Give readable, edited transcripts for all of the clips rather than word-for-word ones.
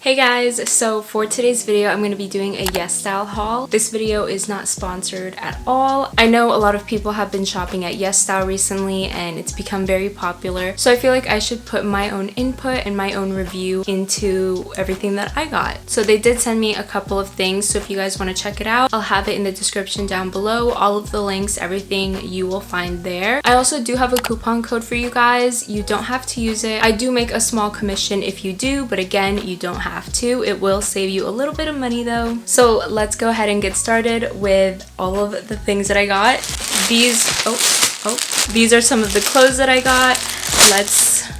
Hey guys, so for today's video I'm going to be doing a YESSTYLE haul. This video is not sponsored at all. I know a lot of people have been shopping at YESSTYLE recently and it's become very popular, so I feel like I should put my own input and my own review into everything that I got. So they did send me a couple of things, so if you guys want to check it out, I'll have it in the description down below. All of the links, everything you will find there. I also do have a coupon code for you guys. You don't have to use it. I do make a small commission if you do, but again, you don't have to. It will save you a little bit of money though. So let's go ahead and get started with all of the things that I got. These are some of the clothes that I got.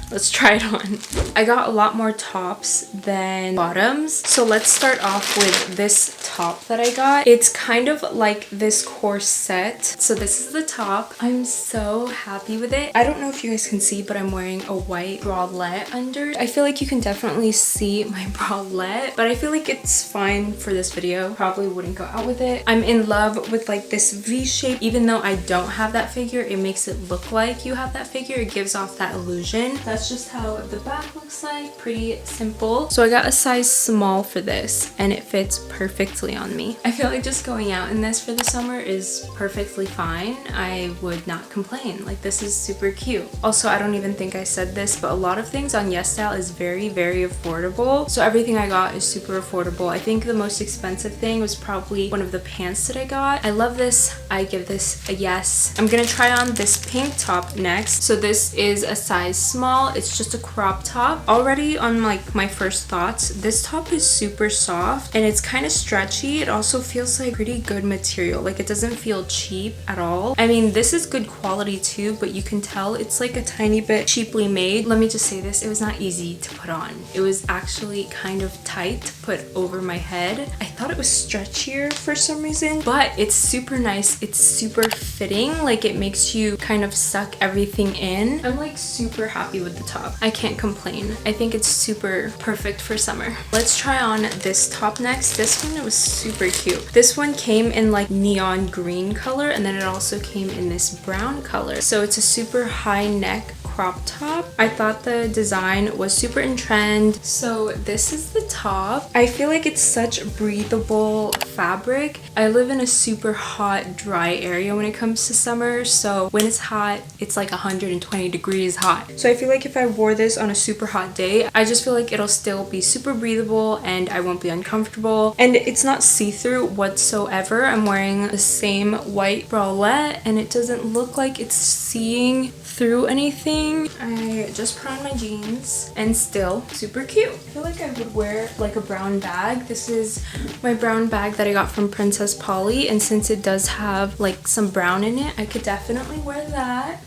Let's try it on. I got a lot more tops than bottoms. So let's start off with this top that I got. It's kind of like this corset. So this is the top. I'm so happy with it. I don't know if you guys can see, but I'm wearing a white bralette under. I feel like you can definitely see my bralette, but I feel like it's fine for this video. Probably wouldn't go out with it. I'm in love with like this V shape. Even though I don't have that figure, it makes it look like you have that figure. It gives off that illusion. That's just how the back looks like. Pretty simple. So I got a size small for this and it fits perfectly on me. I feel like just going out in this for the summer is perfectly fine. I would not complain. Like, this is super cute. Also, I don't even think I said this, but a lot of things on YESSTYLE is very, very affordable. So everything I got is super affordable. I think the most expensive thing was probably one of the pants that I got. I love this. I give this a yes. I'm gonna try on this pink top next. So this is a size small. It's just a crop top. Already on like my first thoughts, this top is super soft and it's kind of stretchy. It also feels like pretty good material. Like, it doesn't feel cheap at all. I mean, this is good quality too, but you can tell it's like a tiny bit cheaply made. Let me just say this, it was not easy to put on. It was actually kind of tight to put over my head. I thought it was stretchier for some reason, but it's super nice. It's super fitting. Like, it makes you kind of suck everything in. I'm like super happy with the top. I can't complain. I think it's super perfect for summer. Let's try on this top next. This one was super cute. This one came in like neon green color, and then it also came in this brown color. So it's a super high neck crop top. I thought the design was super in trend. So this is the top. I feel like it's such breathable fabric. I live in a super hot, dry area when it comes to summer, so when it's hot, it's like 120 degrees hot. So I feel like if I wore this on a super hot day, I just feel like it'll still be super breathable and I won't be uncomfortable. And it's not see-through whatsoever. I'm wearing the same white bralette and it doesn't look like it's seeing through anything. I just put on my jeans and still super cute. I feel like I would wear like a brown bag. This is my brown bag that I got from Princess Polly, and since it does have like some brown in it, I could definitely wear that.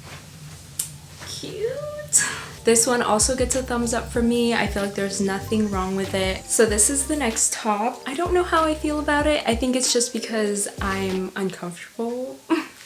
Cute. This one also gets a thumbs up for me. I feel like there's nothing wrong with it. So this is the next top. I don't know how I feel about it. I think it's just because I'm uncomfortable.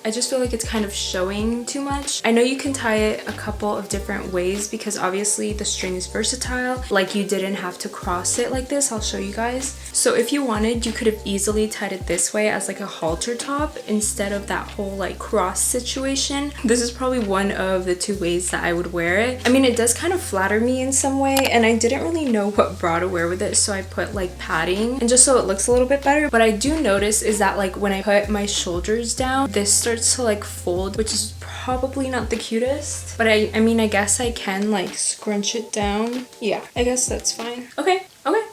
I just feel like it's kind of showing too much. I know you can tie it a couple of different ways because obviously the string is versatile. Like, you didn't have to cross it like this. I'll show you guys. So if you wanted, you could have easily tied it this way as like a halter top instead of that whole like cross situation. This is probably one of the two ways that I would wear it. I mean, it does kind of flatter me in some way, and I didn't really know what bra to wear with it, so I put like padding and just so it looks a little bit better. But I do notice is that like when I put my shoulders down, this starts to like fold, which is probably not the cutest, but I mean, I guess I can like scrunch it down. Yeah, I guess that's fine. Okay,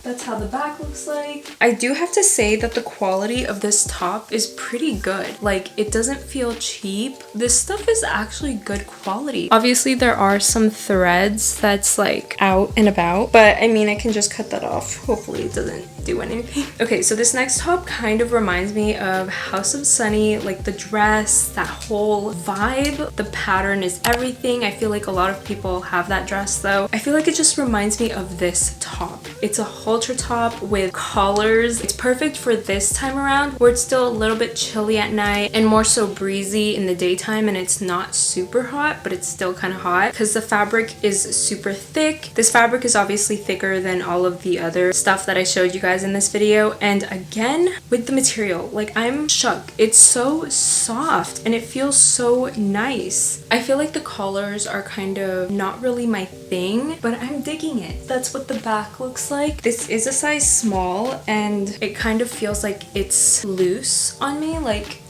that's how the back looks like. I do have to say that the quality of this top is pretty good. Like, it doesn't feel cheap. This stuff is actually good quality. Obviously there are some threads that's like out and about, but I mean, I can just cut that off. Hopefully it doesn't do anything. Okay, so this next top kind of reminds me of House of Sunny, like the dress, that whole vibe. The pattern is everything. I feel like a lot of people have that dress though. I feel like it just reminds me of this top. It's a halter top with collars. It's perfect for this time around where it's still a little bit chilly at night and more so breezy in the daytime, and it's not super hot, but it's still kind of hot because the fabric is super thick. This fabric is obviously thicker than all of the other stuff that I showed you guys in this video, and again with the material, like, I'm shook. It's so soft and it feels so nice. I feel like the collars are kind of not really my thing, but I'm digging it. That's what the back looks like. This is a size small and it kind of feels like it's loose on me. Like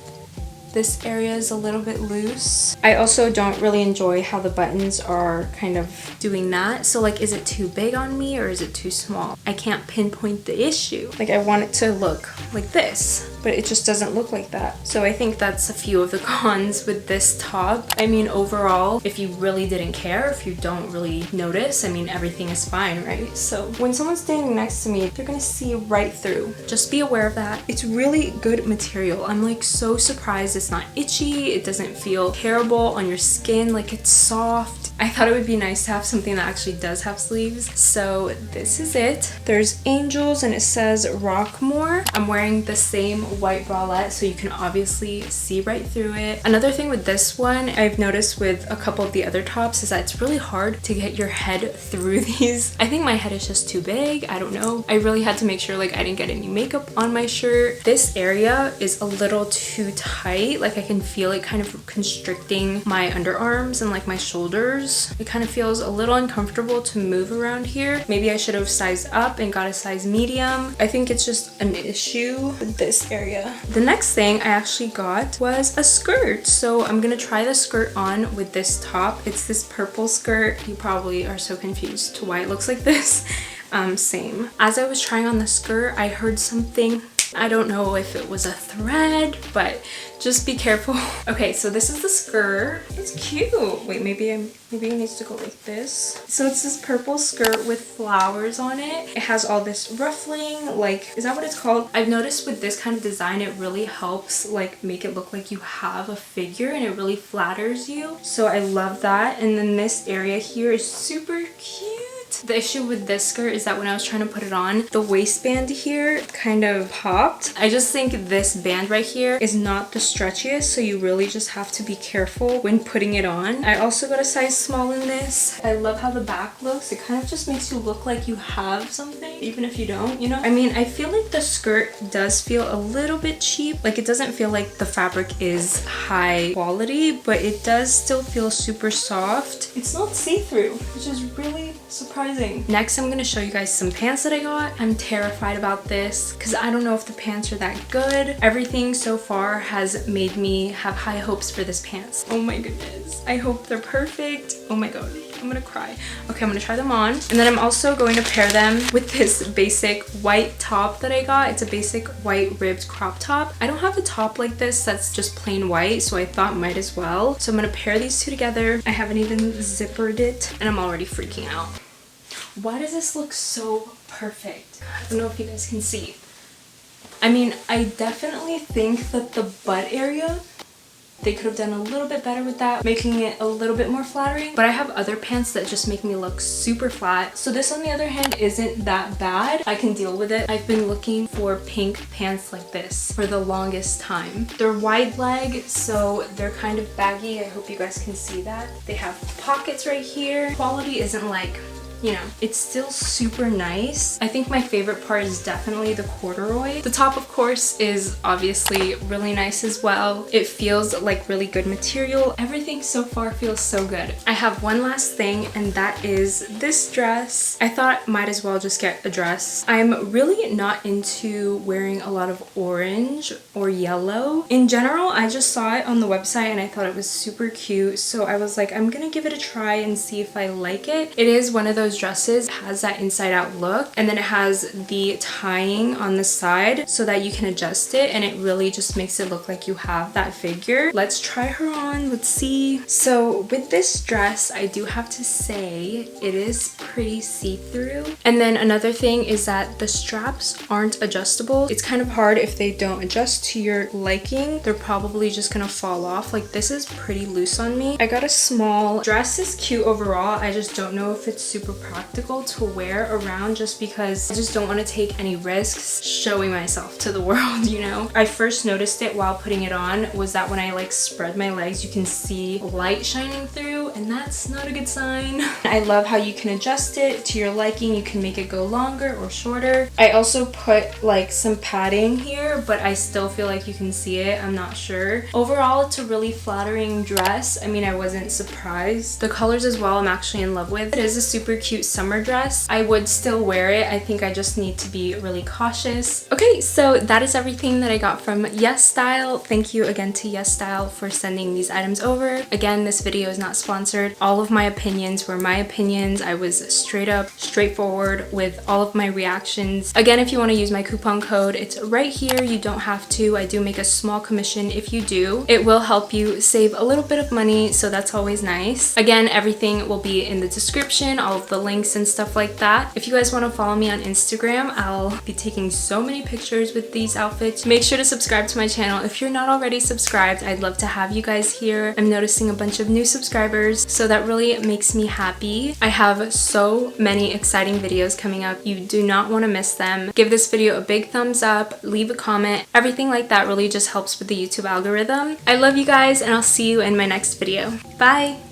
this area is a little bit loose. I also don't really enjoy how the buttons are kind of doing that. So like, is it too big on me or is it too small? I can't pinpoint the issue. Like I want it to look like this, but it just doesn't look like that. So I think that's a few of the cons with this top. I mean, overall, if you really didn't care, if you don't really notice, I mean, everything is fine, right? So when someone's standing next to me, they're gonna see right through. Just be aware of that. It's really good material. I'm like so surprised it's not itchy. It doesn't feel terrible on your skin. Like it's soft. I thought it would be nice to have something that actually does have sleeves. So this is it. There's angels and it says rock more. I'm wearing the same white bralette so you can obviously see right through it. Another thing with this one I've noticed with a couple of the other tops is that it's really hard to get your head through these. I think my head is just too big. I don't know. I really had to make sure like I didn't get any makeup on my shirt. This area is a little too tight. Like I can feel it kind of constricting my underarms and like my shoulders. It kind of feels a little uncomfortable to move around here. Maybe I should have sized up and got a size medium. I think it's just an issue with this area. The next thing I actually got was a skirt. So I'm gonna try the skirt on with this top. It's this purple skirt. You probably are so confused to why it looks like this. Same. As I was trying on the skirt, I heard something. I don't know if it was a thread, but just be careful. Okay, so this is the skirt. It's cute. Wait, maybe it needs to go like this. So it's this purple skirt with flowers on it. It has all this ruffling, like, is that what it's called? I've noticed with this kind of design, it really helps like make it look like you have a figure and it really flatters you. So I love that. And then this area here is super cute. The issue with this skirt is that when I was trying to put it on, the waistband here kind of popped. I just think this band right here is not the stretchiest, so you really just have to be careful when putting it on. I also got a size small in this. I love how the back looks. It kind of just makes you look like you have something, even if you don't, you know? I mean, I feel like the skirt does feel a little bit cheap. Like it doesn't feel like the fabric is high quality, but it does still feel super soft. It's not see-through, which is really surprising. Next, I'm gonna show you guys some pants that I got. I'm terrified about this because I don't know if the pants are that good. Everything so far has made me have high hopes for this pants. Oh my goodness. I hope they're perfect. Oh my god. I'm gonna cry. Okay, I'm gonna try them on. And then I'm also going to pair them with this basic white top that I got. It's a basic white ribbed crop top. I don't have a top like this that's just plain white, so I thought might as well. So I'm gonna pair these two together. I haven't even zippered it and I'm already freaking out. Why does this look so perfect? I don't know if you guys can see. I mean, I definitely think that the butt area, they could have done a little bit better with that, making it a little bit more flattering. But I have other pants that just make me look super flat. So this, on the other hand, isn't that bad. I can deal with it. I've been looking for pink pants like this for the longest time. They're wide leg, so they're kind of baggy. I hope you guys can see that. They have pockets right here. Quality isn't like, you know, it's still super nice. I think my favorite part is definitely the corduroy. The top, of course, is obviously really nice as well. It feels like really good material. Everything so far feels so good. I have one last thing, and that is this dress. I thought might as well just get a dress. I'm really not into wearing a lot of orange or yellow. In general, I just saw it on the website and I thought it was super cute. So I was like, I'm gonna give it a try and see if I like it. It is one of those dresses, it has that inside out look, and then it has the tying on the side so that you can adjust it, and it really just makes it look like you have that figure. Let's try her on, let's see. So with this dress, I do have to say it is pretty see-through. And then another thing is that the straps aren't adjustable. It's kind of hard if they don't adjust to your liking. They're probably just gonna fall off. Like this is pretty loose on me. I got a small. Dress is cute overall. I just don't know if it's super practical to wear around, just because I just don't want to take any risks showing myself to the world, you know? I first noticed it while putting it on was that when I like spread my legs, you can see light shining through, and that that's not a good sign. I love how you can adjust it to your liking. You can make it go longer or shorter. I also put like some padding here, but I still feel like you can see it. I'm not sure. Overall, it's a really flattering dress. I mean, I wasn't surprised. The colors as well, I'm actually in love with. It is a super cute summer dress. I would still wear it. I think I just need to be really cautious. Okay, so that is everything that I got from YESSTYLE. Thank you again to YESSTYLE for sending these items over. Again, this video is not sponsored. All of my opinions were my opinions. I was straight up, straightforward with all of my reactions. Again, if you want to use my coupon code, it's right here. You don't have to. I do make a small commission if you do. It will help you save a little bit of money, so that's always nice. Again, everything will be in the description, all of the links and stuff like that. If you guys want to follow me on Instagram, I'll be taking so many pictures with these outfits. Make sure to subscribe to my channel if you're not already subscribed. I'd love to have you guys here. I'm noticing a bunch of new subscribers, so that really makes me happy. I have so many exciting videos coming up. You do not want to miss them. Give this video a big thumbs up, leave a comment. Everything like that really just helps with the YouTube algorithm. I love you guys, and I'll see you in my next video. Bye!